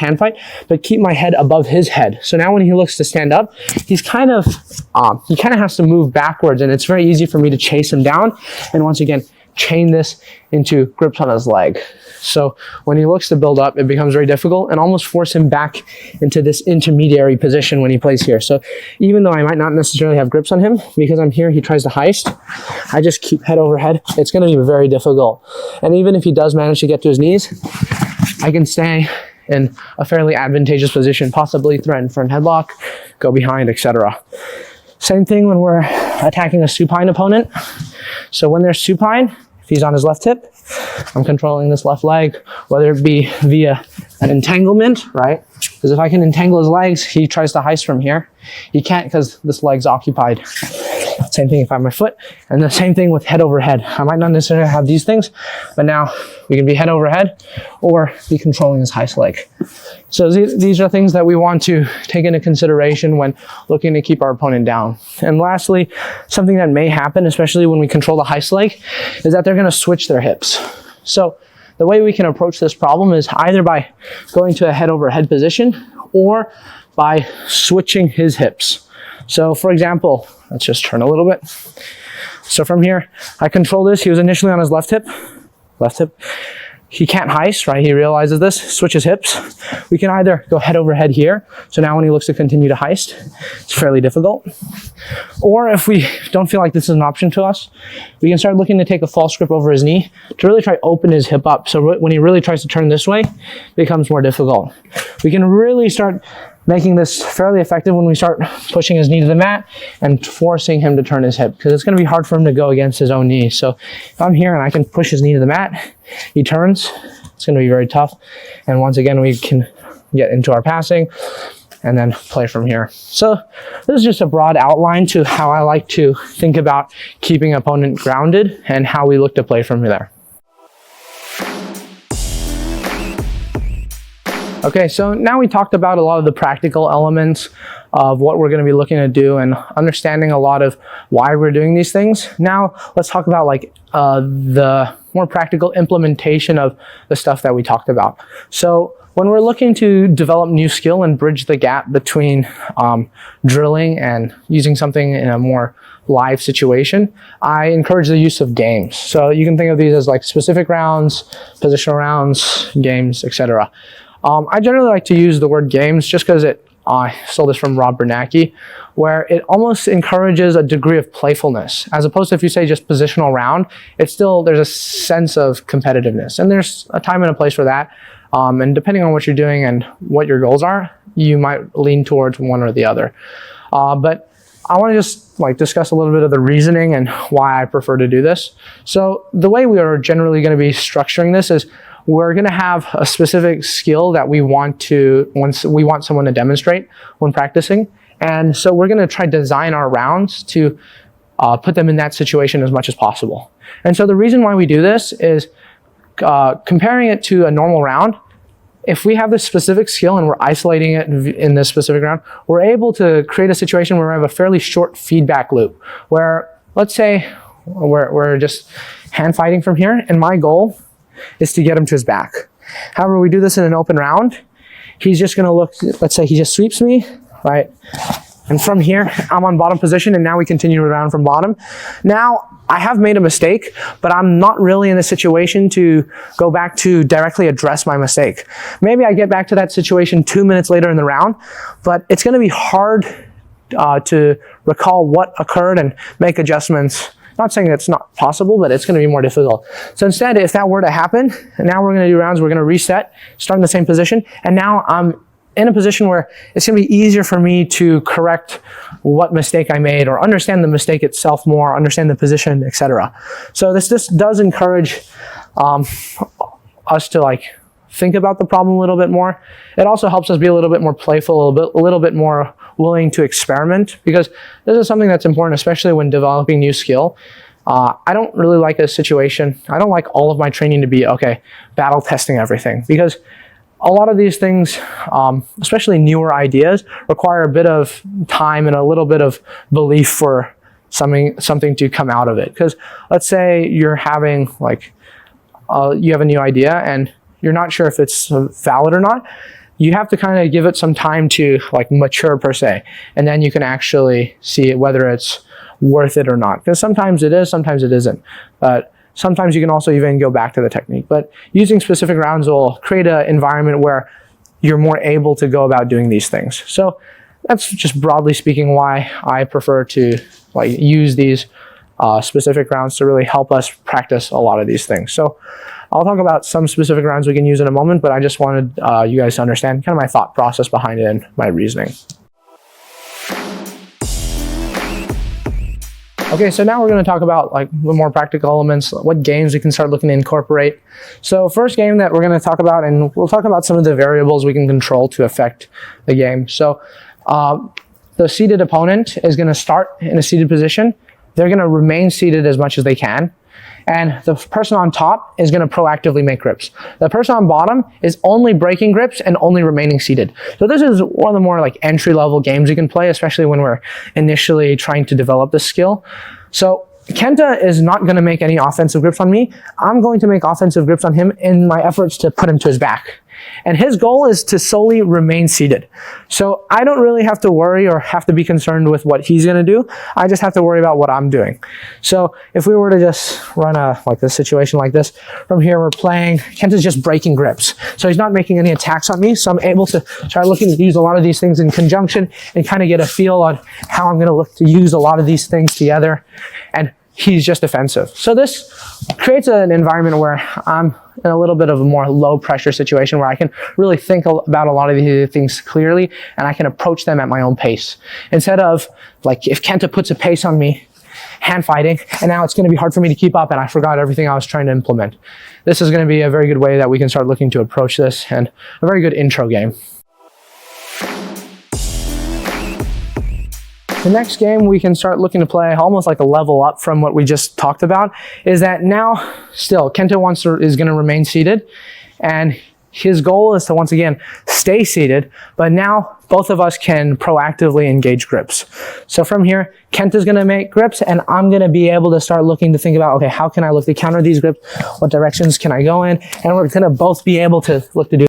hand fight, but keep my head above his head. So now when he looks to stand up, he's kind of, he kind of has to move backwards, and it's very easy for me to chase him down. And once again, chain this into grips on his leg. So when he looks to build up, it becomes very difficult and almost force him back into this intermediary position when he plays here. So even though I might not necessarily have grips on him, because I'm here, he tries to heist, I just keep head over head. It's going to be very difficult. And even if he does manage to get to his knees, I can stay in a fairly advantageous position, possibly threaten front headlock, go behind, etc. Same thing when we're attacking a supine opponent. So when they're supine, if he's on his left hip, I'm controlling this left leg, whether it be via an entanglement, right? Because if I can entangle his legs, he tries to heist from here. He can't because this leg's occupied. Same thing if I have my foot, and the same thing with head over head. I might not necessarily have these things, but now we can be head over head or be controlling his heist leg. So these are things that we want to take into consideration when looking to keep our opponent down. And lastly, something that may happen, especially when we control the heist leg, is that they're going to switch their hips. So the way we can approach this problem is either by going to a head over head position or by switching his hips. So for example, let's just turn a little bit. So from here, I control this. He was initially on his left hip. He can't heist, right? He realizes this, switches hips. We can either go head over head here. So now when he looks to continue to heist, it's fairly difficult. Or if we don't feel like this is an option to us, we can start looking to take a false grip over his knee to really try open his hip up. So when he really tries to turn this way, it becomes more difficult. We can really start making this fairly effective when we start pushing his knee to the mat and forcing him to turn his hip, because it's going to be hard for him to go against his own knee. So if I'm here and I can push his knee to the mat, he turns, it's going to be very tough. And once again, we can get into our passing and then play from here. So this is just a broad outline to how I like to think about keeping opponent grounded and how we look to play from there. Okay, so now we talked about a lot of the practical elements of what we're going to be looking to do and understanding a lot of why we're doing these things. Now let's talk about like the more practical implementation of the stuff that we talked about. So when we're looking to develop new skill and bridge the gap between drilling and using something in a more live situation, I encourage the use of games. So you can think of these as like specific rounds, positional rounds, games, etc. I generally like to use the word games just because I stole this from Rob Bernanke, where it almost encourages a degree of playfulness. As opposed to if you say just positional round, it's still, there's a sense of competitiveness. And there's a time and a place for that. And depending on what you're doing and what your goals are, you might lean towards one or the other. But I want to just like discuss a little bit of the reasoning and why I prefer to do this. So the way we are generally going to be structuring this is we're going to have a specific skill that we want someone to demonstrate when practicing. And so we're going to try to design our rounds to put them in that situation as much as possible. And so the reason why we do this is comparing it to a normal round. If we have this specific skill and we're isolating it in this specific round, we're able to create a situation where we have a fairly short feedback loop where, let's say we're just hand fighting from here, and my goal is to get him to his back. However, we do this in an open round. He's just going to look, let's say he just sweeps me, right? And from here, I'm on bottom position, and now we continue around from bottom. Now, I have made a mistake, but I'm not really in a situation to go back to directly address my mistake. Maybe I get back to that situation 2 minutes later in the round, but it's going to be hard to recall what occurred and make adjustments. Not saying that's not possible, but it's going to be more difficult. So instead, if that were to happen, and now we're going to do rounds, we're going to reset, start in the same position, and now I'm in a position where it's going to be easier for me to correct what mistake I made or understand the mistake itself more, understand the position, etc. So this does encourage us to like think about the problem a little bit more. It also helps us be a little bit more playful, a little bit more willing to experiment, because this is something that's important, especially when developing new skill. I don't really like a situation, I don't like all of my training to be, okay, battle testing everything, because a lot of these things, especially newer ideas, require a bit of time and a little bit of belief for something to come out of it. Because let's say you're having like, you have a new idea and you're not sure if it's valid or not. you have to kind of give it some time to like mature per se, and then you can actually see whether it's worth it or not. Because sometimes it is, sometimes it isn't. But sometimes you can also even go back to the technique. But using specific rounds will create an environment where you're more able to go about doing these things. So that's just broadly speaking why I prefer to like use these specific rounds to really help us practice a lot of these things. So I'll talk about some specific rounds we can use in a moment, but I just wanted you guys to understand kind of my thought process behind it and my reasoning. Okay, so now we're going to talk about like the more practical elements, what games we can start looking to incorporate. So first game that we're going to talk about, and we'll talk about some of the variables we can control to affect the game. So the seated opponent is going to start in a seated position. They're going to remain seated as much as they can. And the person on top is going to proactively make grips. The person on bottom is only breaking grips and only remaining seated. So this is one of the more like entry-level games you can play, especially when we're initially trying to develop this skill. So Kenta is not going to make any offensive grips on me. I'm going to make offensive grips on him in my efforts to put him to his back. And his goal is to solely remain seated. So I don't really have to worry or have to be concerned with what he's going to do. I just have to worry about what I'm doing. So if we were to just run a situation like this, from here we're playing, Kenta's just breaking grips. So he's not making any attacks on me. So I'm able to start looking to use a lot of these things in conjunction and kind of get a feel on how I'm going to look to use a lot of these things together. And he's just defensive. So this creates an environment where I'm in a little bit of a more low pressure situation where I can really think about a lot of these things clearly and I can approach them at my own pace. Instead of like if Kenta puts a pace on me, hand fighting, and now it's going to be hard for me to keep up and I forgot everything I was trying to implement. This is going to be a very good way that we can start looking to approach this and a very good intro game. The next game we can start looking to play almost like a level up from what we just talked about is that now still Kenta is going to remain seated and his goal is to once again stay seated, but now both of us can proactively engage grips. So from here, Kenta's going to make grips and I'm going to be able to start looking to think about, okay, how can I look to counter these grips? What directions can I go in? And we're going to both be able to look to do